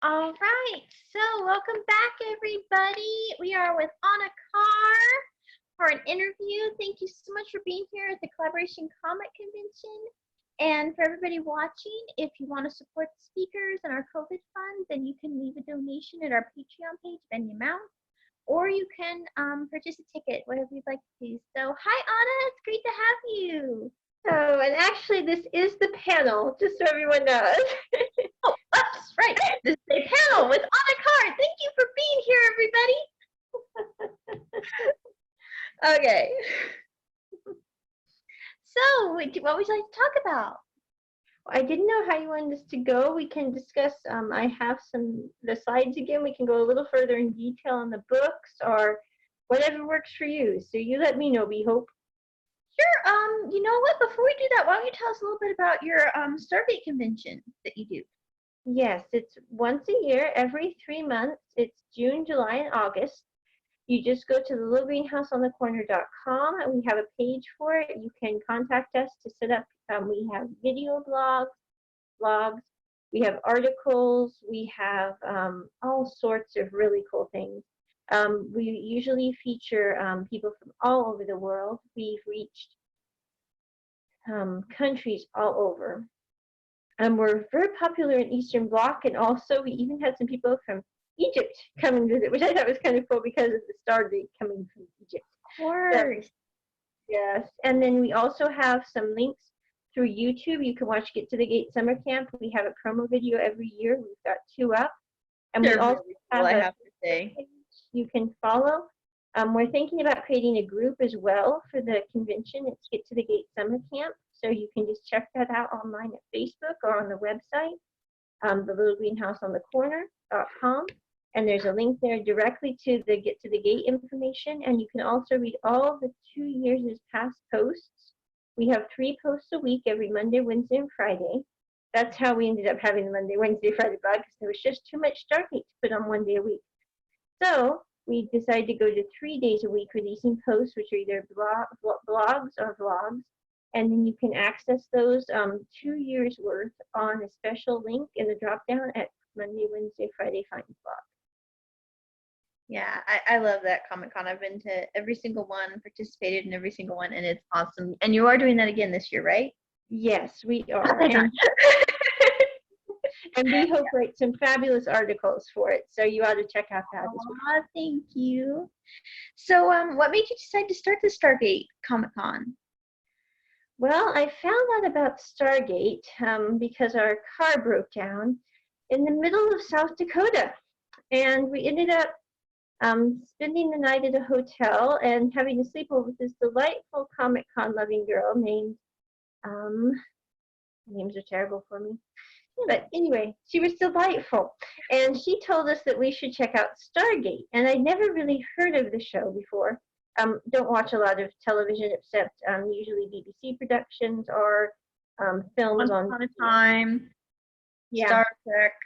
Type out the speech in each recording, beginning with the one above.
All right, so welcome back, everybody. We are with Onna Carr for an interview. Thank you so much for being here at the Collaboration Comic Convention. And for everybody watching, if you want to support the speakers and our COVID fund, then you can leave a donation at our Patreon page of any amount, or you can purchase a ticket, whatever you'd like to do. So, hi, Onna. It's great to have you. Oh, and actually, this is the panel, just so everyone knows. Oh, oops, right. This is a panel with Onna Carr. Thank you for being here, everybody. Okay. So, what would you like to talk about? I didn't know how you wanted us to go. We can discuss, I have the slides again. We can go a little further in detail on the books or whatever works for you. So you let me know, we hope. Sure. You know what? Before we do that, why don't you tell us a little bit about your Starbate convention that you do? Yes, it's once a year, every 3 months. It's June, July, and August. You just go to thelittlegreenhouseonthecorner.com and we have a page for it. You can contact us to set up. We have video blogs, we have articles, we have all sorts of really cool things. We usually feature people from all over the world. We've reached countries all over. We're very popular in Eastern Bloc, and also we even had some people from Egypt come and visit, which I thought was kind of cool because of the Stardate coming from Egypt. Of course. So, yes, and then we also have some links through YouTube. You can watch Get to the Gate Summer Camp. We have a promo video every year. We've got 2 up. And They're we also really cool, I have to say. page you can follow. We're thinking about creating a group as well for the convention. It's Get to the Gate Summer Camp. So you can just check that out online at Facebook or on the website, thelittlegreenhouseonthecorner.com. And there's a link there directly to the Get to the Gate information. And you can also read all of the 2 years' past posts. We have 3 posts a week every Monday, Wednesday, and Friday. That's how we ended up having the Monday, Wednesday, Friday blog, because there was just too much Stargate to put on 1 day a week. So we decided to go to 3 days a week releasing posts, which are either blogs or vlogs. And then you can access those 2 years worth on a special link in the drop down at Monday, Wednesday, Friday Finds blog. Yeah, I love that Comic-Con. I've been to every single one, participated in every single one, and it's awesome. And you are doing that again this year, right? Yes, we are. And we hope to write some fabulous articles for it, so you ought to check out that as well. Thank you. So, what made you decide to start the Stargate Comic-Con? Well, I found out about Stargate because our car broke down in the middle of South Dakota, and we ended up spending the night at a hotel and having a sleepover with this delightful Comic-Con loving girl named, names are terrible for me, but anyway, she was delightful. And she told us that we should check out Stargate, and I'd never really heard of the show before. Don't watch a lot of television except usually BBC productions or films Once Upon a Time, yeah. Star Trek.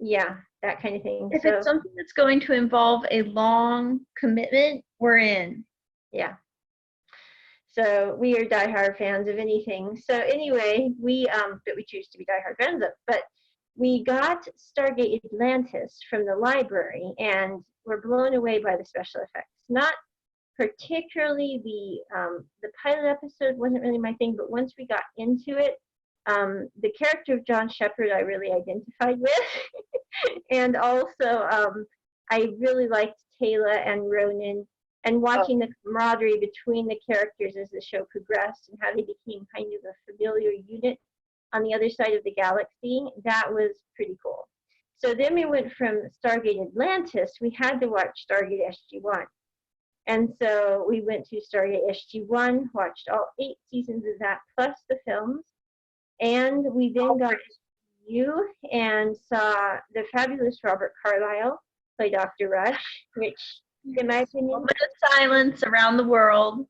Yeah, that kind of thing. If it's something that's going to involve a long commitment, we're in. Yeah. So we are diehard fans of anything. So anyway, but we choose to be diehard fans of. But we got Stargate Atlantis from the library, and we're blown away by the special effects. Not particularly the pilot episode wasn't really my thing, but once we got into it, the character of John Shepard I really identified with. And also I really liked Taylor and Ronan, and watching the camaraderie between the characters as the show progressed and how they became kind of a familiar unit on the other side of the galaxy, that was pretty cool. So then we went from Stargate Atlantis, we had to watch Stargate SG-1. And so we went to Stargate SG-1, watched all 8 seasons of that, plus the films. And we then got you and saw the fabulous Robert Carlyle play Dr. Rush, which, in my opinion, moment of silence around the world.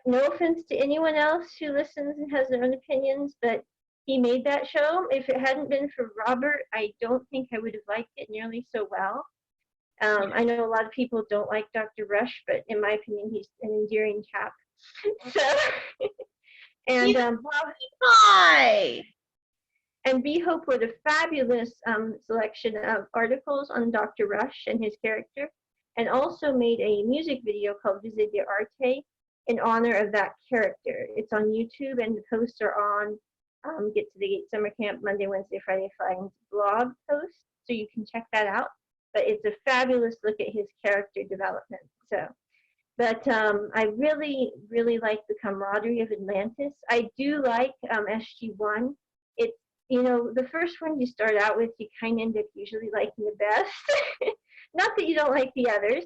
No offense to anyone else who listens and has their own opinions, but he made that show. If it hadn't been for Robert, I don't think I would have liked it nearly so well. I know a lot of people don't like Dr. Rush, but in my opinion, he's an endearing chap. So, and And B Hope wrote a fabulous selection of articles on Dr. Rush and his character, and also made a music video called Visit de Arte in honor of that character. It's on YouTube, and the posts are on Get to the Gate Summer Camp Monday, Wednesday, Friday Finds blog post, so you can check that out. But it's a fabulous look at his character development. So, but I really, really like the camaraderie of Atlantis. I do like SG1. It's, you know, the first one you start out with, you kind of end up usually liking the best. Not that you don't like the others,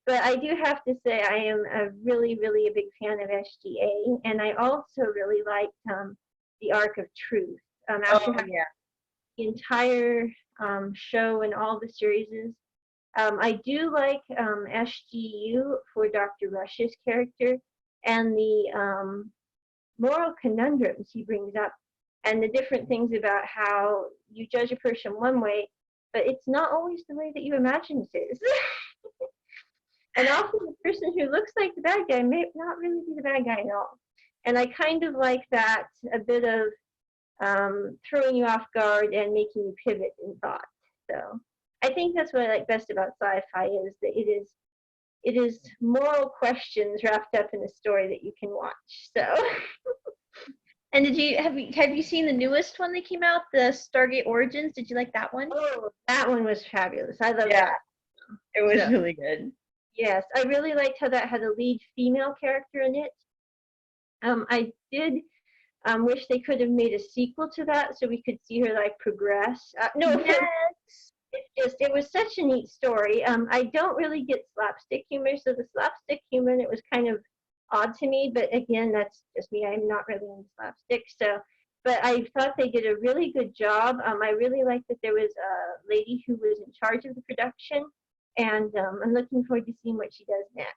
but I do have to say I am a really, really a big fan of SGA, and I also really liked the Arc of Truth. After having the entire show and all the series, I do like SGU for Dr. Rush's character and the moral conundrums he brings up and the different things about how you judge a person one way, but it's not always the way that you imagine it is. And often the person who looks like the bad guy may not really be the bad guy at all. And I kind of like that, a bit of throwing you off guard and making you pivot in thought. So I think that's what I like best about sci-fi is that it is moral questions wrapped up in a story that you can watch. So. And have you seen the newest one that came out, the Stargate Origins? Did you like that one? Oh, that one was fabulous. I love that. It was really good. Yes, I really liked how that had a lead female character in it. I did wish they could have made a sequel to that so we could see her like progress. It was such a neat story. I don't really get slapstick humor, so the slapstick humor, it was kind of odd to me, but again, that's just me. I'm not really into slapstick, so. But I thought they did a really good job. I really liked that there was a lady who was in charge of the production, and I'm looking forward to seeing what she does next.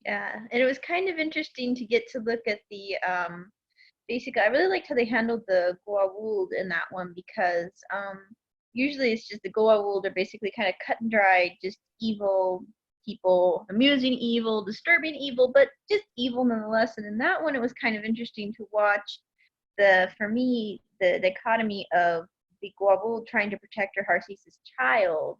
Yeah, and it was kind of interesting to get to look at the basically, I really liked how they handled the Goa'uld in that one because usually it's just the Goa'uld are basically kind of cut and dried, just evil people, amusing evil, disturbing evil, but just evil nonetheless. And in that one, it was kind of interesting to watch for me, the dichotomy of the Goa'uld trying to protect her Harcesis child.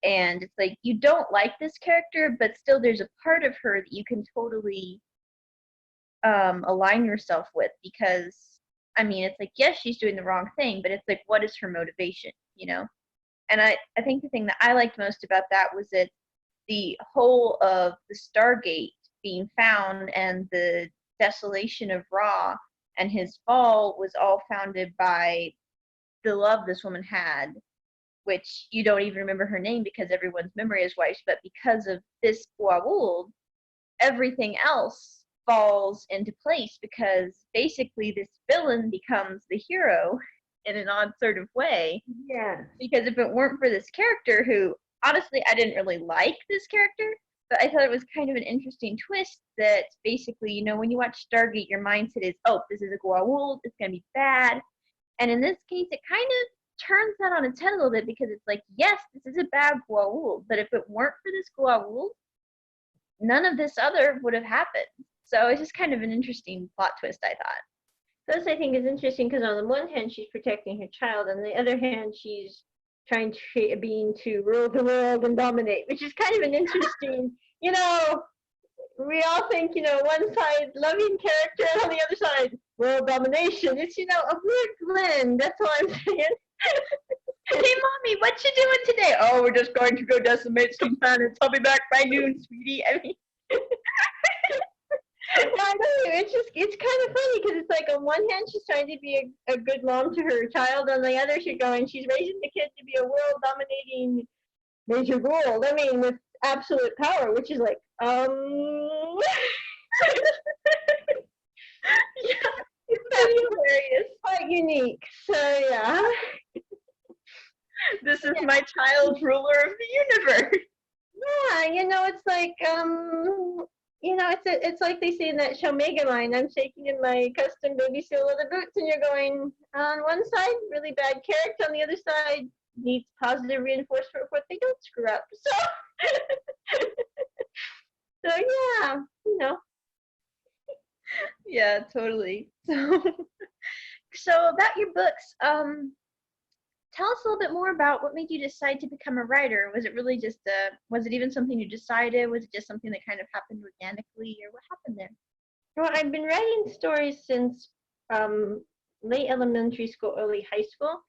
And it's like, you don't like this character, but still there's a part of her that you can totally align yourself with because, I mean, it's like, yes, she's doing the wrong thing, but it's like, what is her motivation, you know? And I think the thing that I liked most about that was that the whole of the Stargate being found and the desolation of Ra and his fall was all founded by the love this woman had, which you don't even remember her name because everyone's memory is wiped, but because of this Goa'uld, everything else falls into place because basically this villain becomes the hero in an odd sort of way. Yeah. Because if it weren't for this character who, honestly, I didn't really like this character, but I thought it was kind of an interesting twist that basically, you know, when you watch Stargate, your mindset is, oh, this is a Goa'uld, it's going to be bad. And in this case, it kind of turns that on its head a little bit because it's like, yes, this is a bad Goa'uld, but if it weren't for this Goa'uld, none of this other would have happened. So it's just kind of an interesting plot twist, I thought. This I think is interesting because on the one hand she's protecting her child, and on the other hand she's trying to rule the world and dominate, which is kind of an interesting, you know, we all think, you know, one side loving character and on the other side world domination. It's, you know, a weird blend. That's all I'm saying. Hey, mommy, what you doing today? Oh, we're just going to go decimate some planets. I'll be back by noon, sweetie. I mean, I know, it's kind of funny because it's like on one hand she's trying to be a good mom to her child, on the other she's raising the kid to be a world dominating major role. I mean, with absolute power, which is like yeah, it's hilarious, quite unique. So yeah, this is my child ruler of the universe. Yeah, you know, it's like you know, it's like they say in that show Megaline, I'm shaking in my custom baby seal leather boots, and you're going, on one side, really bad character, on the other side, needs positive reinforcement for what they don't screw up. So, so yeah, you know. Yeah, totally. So So about your books, tell us a little bit more about what made you decide to become a writer. Was it really just was it even something you decided? Was it just something that kind of happened organically, or what happened there? Well, I've been writing stories since late elementary school, early high school.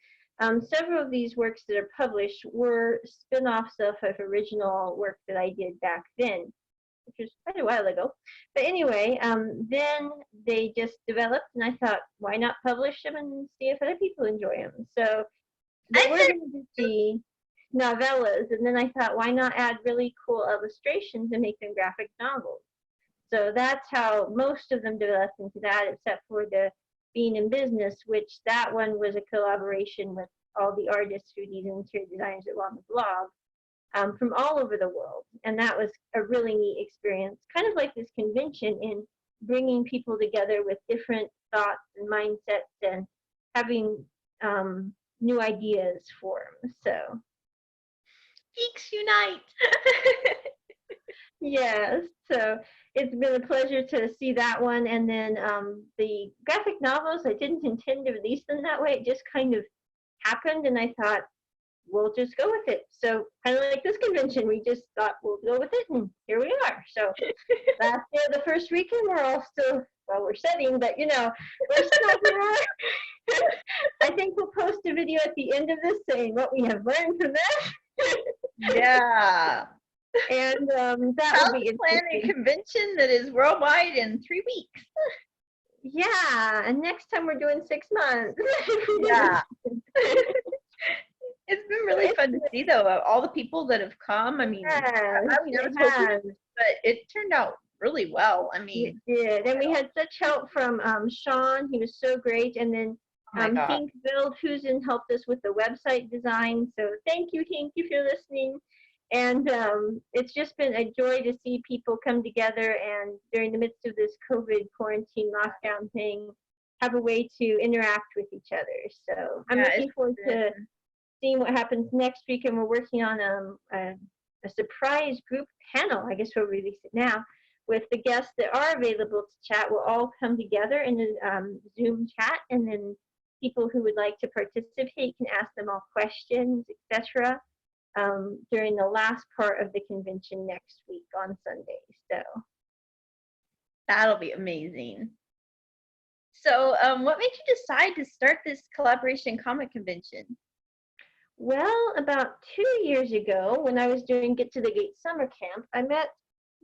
Several of these works that are published were spin-offs of original work that I did back then, which was quite a while ago. But anyway, then they just developed, and I thought, why not publish them and see if other people enjoy them? So they were going to be novellas, and then I thought, why not add really cool illustrations and make them graphic novels? So that's how most of them developed into that, except for the Being in Business, which that one was a collaboration with all the artists, foodies, and interior designers that were on the blog from all over the world. And that was a really neat experience, kind of like this convention in bringing people together with different thoughts and mindsets and having new ideas for them. So Geeks unite! yes, so it's been a pleasure to see that one. And then the graphic novels, I didn't intend to release them that way. It just kind of happened, and I thought, we'll just go with it. So kind of like this convention, we just thought we'll go with it, and here we are. So last day of the first weekend, we're all still, well, we're setting, but we're still there. I think we'll post a video at the end of this saying what we have learned from this. Yeah. And that How will be to plan a interesting. convention that is worldwide in 3 weeks. Yeah, and next time we're doing 6 months. Yeah. It's been really fun to see, though, all the people that have come. I mean, Yes, I never told you this, but it turned out really well. I mean, it did. And we had such help from Sean. He was so great. And then oh my God. Hink Wildhusen helped us with the website design. So thank you, Hink, if you're listening. And it's just been a joy to see people come together and during the midst of this COVID quarantine lockdown thing, have a way to interact with each other. So I'm looking forward to seeing what happens next week. And we're working on a surprise group panel. I guess we'll release it now with the guests that are available to chat. We'll all come together in a Zoom chat, and then people who would like to participate can ask them all questions, etc. During the last part of the convention next week on Sunday. So that'll be amazing. So what made you decide to start this collaboration comic convention? Well, about 2 years ago, when I was doing Get to the Gate summer camp, I met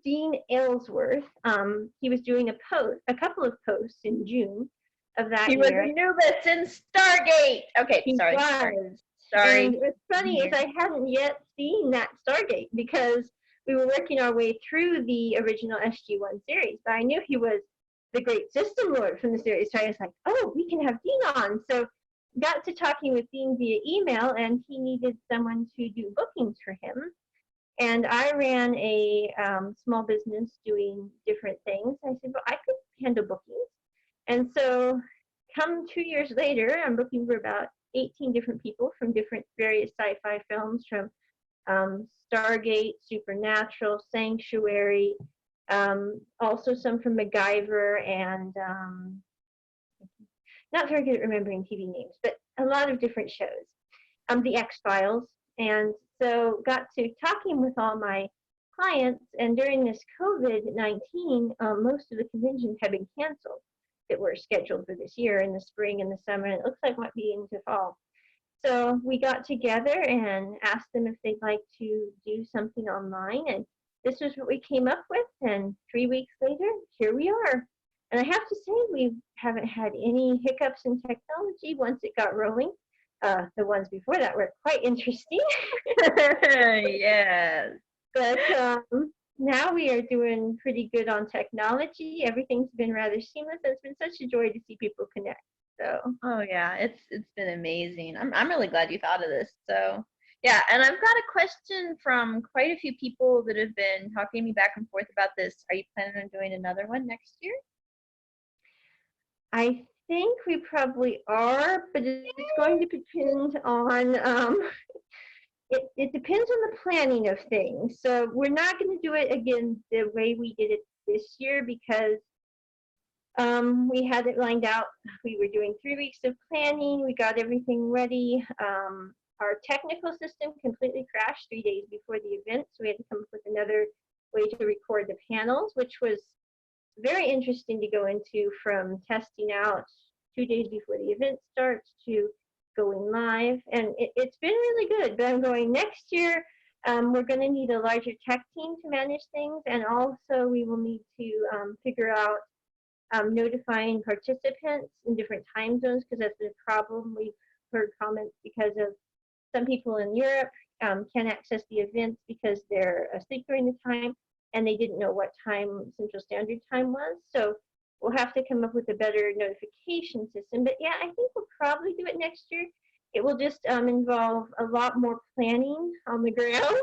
Dean Aylesworth. He was doing a couple of posts in June of that year. He was a Nubis in Stargate. Okay, he sorry. Was. Sorry. And what's funny is I hadn't yet seen that Stargate because we were working our way through the original SG-1 series. But I knew he was the great system lord from the series, so I was like, oh, we can have Dean on. So got to talking with Dean via email, and he needed someone to do bookings for him. And I ran a small business doing different things. I said, well, I could handle bookings. And so come 2 years later, I'm booking for about 18 different people from different various sci-fi films, from Stargate, Supernatural, Sanctuary, also some from MacGyver, and not very good at remembering TV names, but a lot of different shows. The X-Files. And so got to talking with all my clients, and during this COVID-19, most of the conventions have been canceled that were scheduled for this year in the spring and the summer, and it looks like it might be into fall. So we got together and asked them if they'd like to do something online, and this was what we came up with, and 3 weeks later, here we are. And I have to say, we haven't had any hiccups in technology once it got rolling. The ones before that were quite interesting. Yes. But now we are doing pretty good on technology. Everything's been rather seamless. It's been such a joy to see people connect. So. Oh yeah, it's been amazing. I'm really glad you thought of this. So yeah, and I've got a question from quite a few people that have been talking to me back and forth about this. Are you planning on doing another one next year? I think we probably are, but it's going to depend on it depends on the planning of things. So we're not going to do it again the way we did it this year, because We had it lined out. We were doing 3 weeks of planning. We got everything ready. Our technical system completely crashed 3 days before the event, so we had to come up with another way to record the panels, which was very interesting to go into, from testing out 2 days before the event starts to going live. And it's been really good. But I'm going next year. We're going to need a larger tech team to manage things, and also we will need to figure out notifying participants in different time zones, because that's been a problem. We've heard comments because of some people in Europe can't access the events because they're asleep during the time and they didn't know what time Central Standard Time was. So we'll have to come up with a better notification system. But yeah, I think we'll probably do it next year. It will just involve a lot more planning on the ground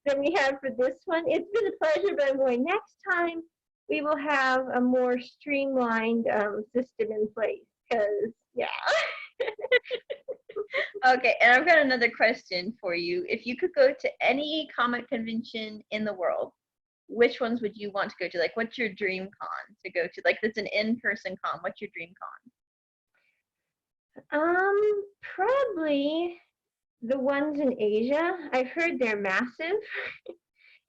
than we have for this one. It's been a pleasure, but I'm going next time. We will have a more streamlined system in place, because, yeah. Okay, and I've got another question for you. If you could go to any comic convention in the world, which ones would you want to go to? Like, what's your dream con to go to? Like, it's an in-person con. What's your dream Probably the ones in Asia. I've heard they're massive,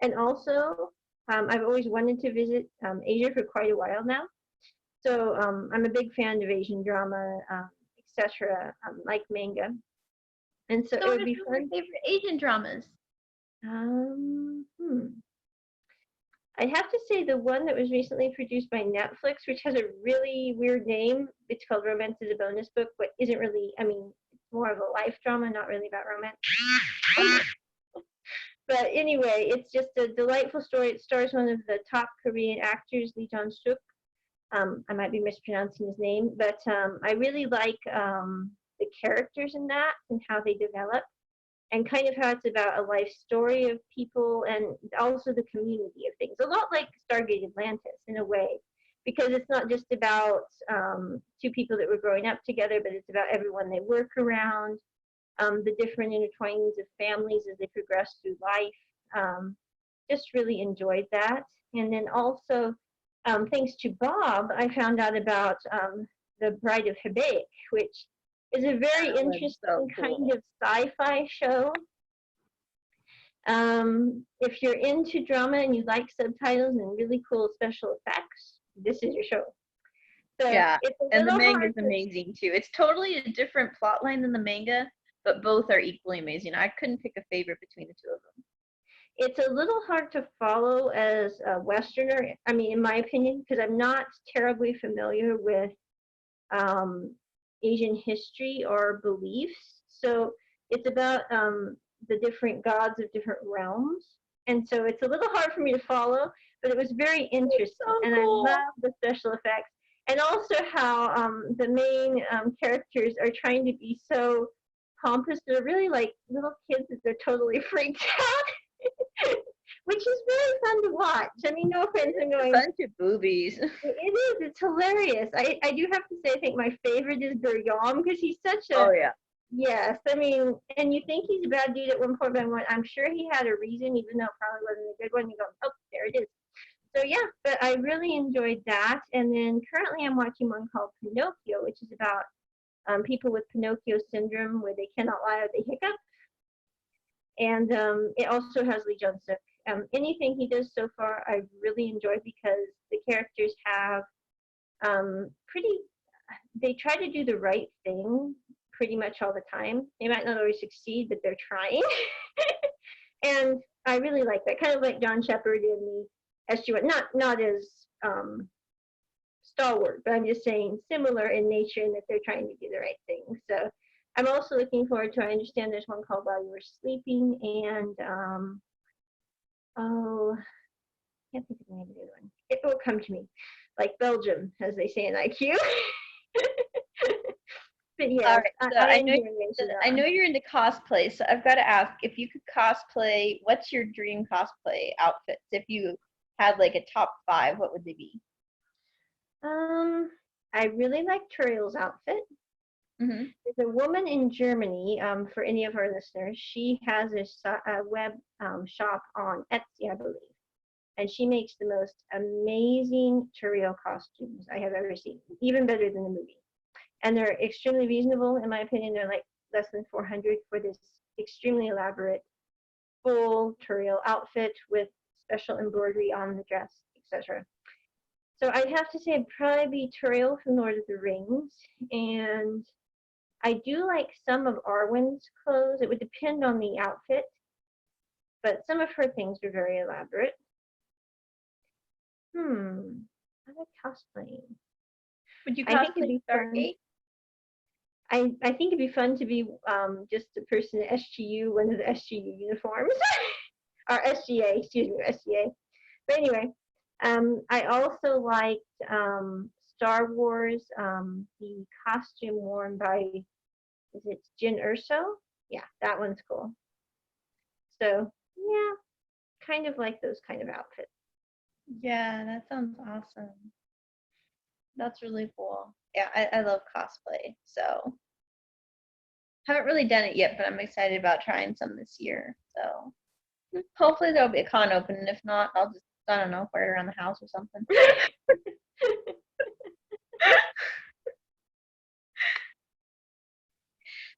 and also I've always wanted to visit Asia for quite a while now. So I'm a big fan of Asian drama, etc., like manga, and so con? it So, what would are be some of fun. your favorite Asian dramas? Um, hmm. I'd have to say the one that was recently produced by Netflix, which has a really weird name. It's called Romance is a Bonus Book, but isn't really, I mean, it's more of a life drama, not really about romance. But anyway, it's just a delightful story. It stars one of the top Korean actors, Lee Jong-suk. I might be mispronouncing his name, but I really like the characters in that and how they develop, and kind of how it's about a life story of people and also the community of things. A lot like Stargate Atlantis in a way, because it's not just about two people that were growing up together, but it's about everyone they work around, the different intertwinings of families as they progress through life. Just really enjoyed that. And then also, thanks to Bob, I found out about The Bride of Hebei, which is a very interesting so cool. kind of sci-fi show. If you're into drama and you like subtitles and really cool special effects, this is your show. So Yeah, it's a and the little manga hard is to, amazing too. It's totally a different plot line than the manga, but both are equally amazing. I couldn't pick a favorite between the two of them. it's a little hard to follow as a Westerner. I mean, in my opinion, because I'm not terribly familiar with Asian history or beliefs. So it's about the different gods of different realms. And so it's a little hard for me to follow, but it was very interesting. So and cool. I love the special effects. And also how the main characters are trying to be so pompous. They're really like little kids that they're totally freaked out. Which is very fun to watch. I mean, no offense, I'm going, Bunch of boobies. it is. It's hilarious. I do have to say, I think my favorite is Guryom, because he's such a, Oh yeah. yes. I mean, and you think he's a bad dude at one point, but I'm sure he had a reason, even though it probably wasn't a good one. You go, oh, there it is. So yeah, but I really enjoyed that. And then currently I'm watching one called Pinocchio, which is about people with Pinocchio syndrome, where they cannot lie or they hiccup. And it also has Lee Jung-suk. Anything he does so far, I've really enjoyed, because the characters have they try to do the right thing pretty much all the time. They might not always succeed, but they're trying. And I really like that, kind of like John Shepard in the SG-1. Not as stalwart, but I'm just saying similar in nature, in that they're trying to do the right thing. So I'm also looking forward to, I understand there's one called While You Were Sleeping, and oh, I can't think of the name of the other one. It will come to me, like Belgium, as they say in IQ. But yes, All right. So I I know you're into cosplay, so I've got to ask, if you could cosplay, what's your dream cosplay outfits? If you had like a top 5, what would they be? I really like Turiel's outfit. Mm-hmm. There's a woman in Germany, for any of our listeners. She has a web shop on Etsy, I believe. and she makes the most amazing Turiel costumes I have ever seen, even better than the movie. And they're extremely reasonable, in my opinion. They're like less than 400 for this extremely elaborate full Turiel outfit with special embroidery on the dress, etc. So I'd have to say it'd probably be Turiel from Lord of the Rings, and I do like some of Arwen's clothes. It would depend on the outfit, but some of her things are very elaborate. I like cosplaying. Would you I think it'd cosplay be fun. Stargate? I think it'd be fun to be just a person at SGU, one of the SGU uniforms, or SGA, excuse me, SGA. But anyway, I also liked Star Wars, the costume worn by, is it Jyn Erso? Yeah, that one's cool. So yeah, kind of like those kind of outfits. Yeah, that sounds awesome. That's really cool. Yeah, I love cosplay. So haven't really done it yet, but I'm excited about trying some this year. So hopefully there'll be a con open, and if not, I'll just, I don't know, wear it around the house or something.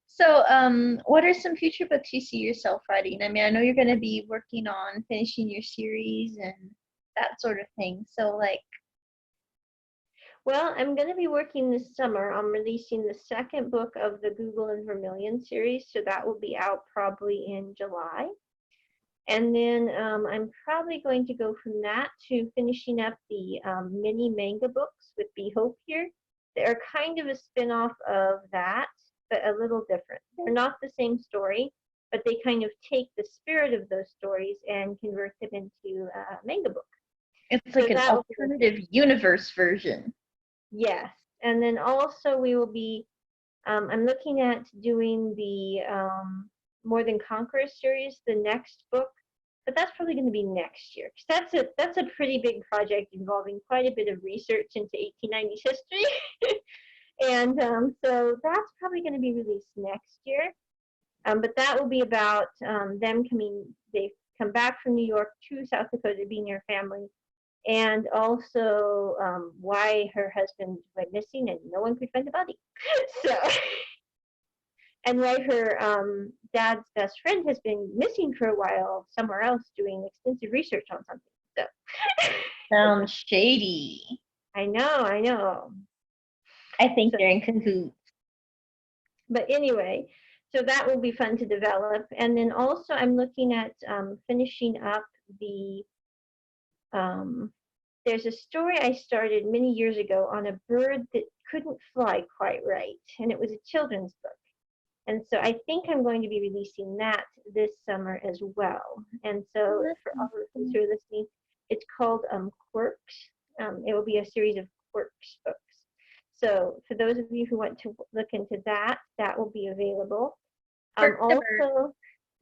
So, what are some future books you see yourself writing? I mean, I know you're going to be working on finishing your series and that sort of thing. So, like, well, I'm going to be working this summer on releasing the second book of the Google and Vermilion series, so that will be out probably in July. And then I'm probably going to go from that to finishing up the mini manga books with Be Hope here. They're kind of a spin-off of that, but a little different. They're not the same story, but they kind of take the spirit of those stories and convert them into a manga book. it's like an alternative universe version. Yes. And then also we will be, I'm looking at doing the More Than Conquerors series, the next book, but that's probably going to be next year, because that's a pretty big project involving quite a bit of research into 1890s history. And so that's probably going to be released next year. But that will be about them coming, they've come back from New York to South Dakota to be near family, and also why her husband went missing and no one could find the body. So, and why her dad's best friend has been missing for a while somewhere else doing extensive research on something. So, sounds shady. I know. I think they're in cahoots. But anyway, so that will be fun to develop. And then also I'm looking at finishing up the, there's a story I started many years ago on a bird that couldn't fly quite right. And it was a children's book. And so I think I'm going to be releasing that this summer as well. And so for all of those who are listening, it's called Quirks. It will be a series of Quirks books. So for those of you who want to look into that, that will be available. Also,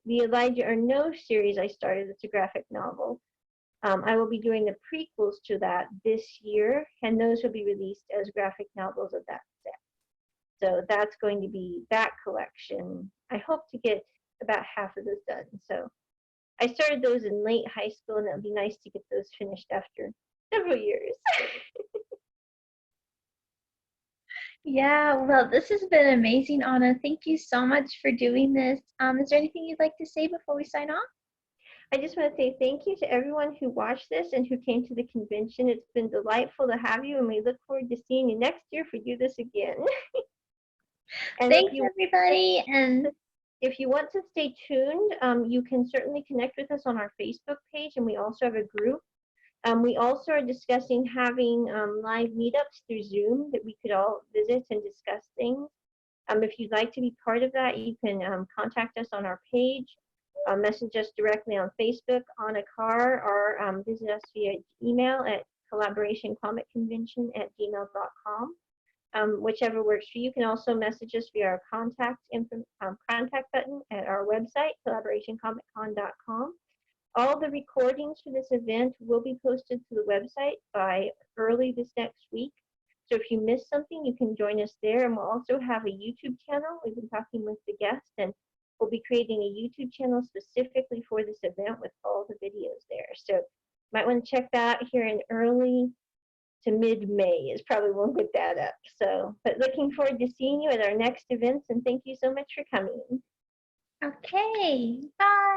the Elijah Arnault series I started, it's a graphic novel. I will be doing the prequels to that this year, and those will be released as graphic novels of that set. So that's going to be that collection. I hope to get about half of those done. So I started those in late high school, and it would be nice to get those finished after several years. Yeah, well, this has been amazing, Onna. Thank you so much for doing this. Is there anything you'd like to say before we sign off? I just want to say thank you to everyone who watched this and who came to the convention. It's been delightful to have you, and we look forward to seeing you next year if we do this again. And thanks, everybody. And if you want to stay tuned, you can certainly connect with us on our Facebook page, and we also have a group. We also are discussing having live meetups through Zoom that we could all visit and discuss things. If you'd like to be part of that, you can contact us on our page, message us directly on Facebook, Onna Carr, or visit us via email at collaborationcomicconvention@gmail.com. Whichever works for you. You can also message us via our contact button at our website, collaborationcomiccon.com. All the recordings for this event will be posted to the website by early this next week. So if you missed something, you can join us there. And we'll also have a YouTube channel. We've been talking with the guests, and we'll be creating a YouTube channel specifically for this event with all the videos there. So might want to check that here in early to mid-May is probably when we'll get that up. So, but looking forward to seeing you at our next events, and thank you so much for coming. Okay, bye.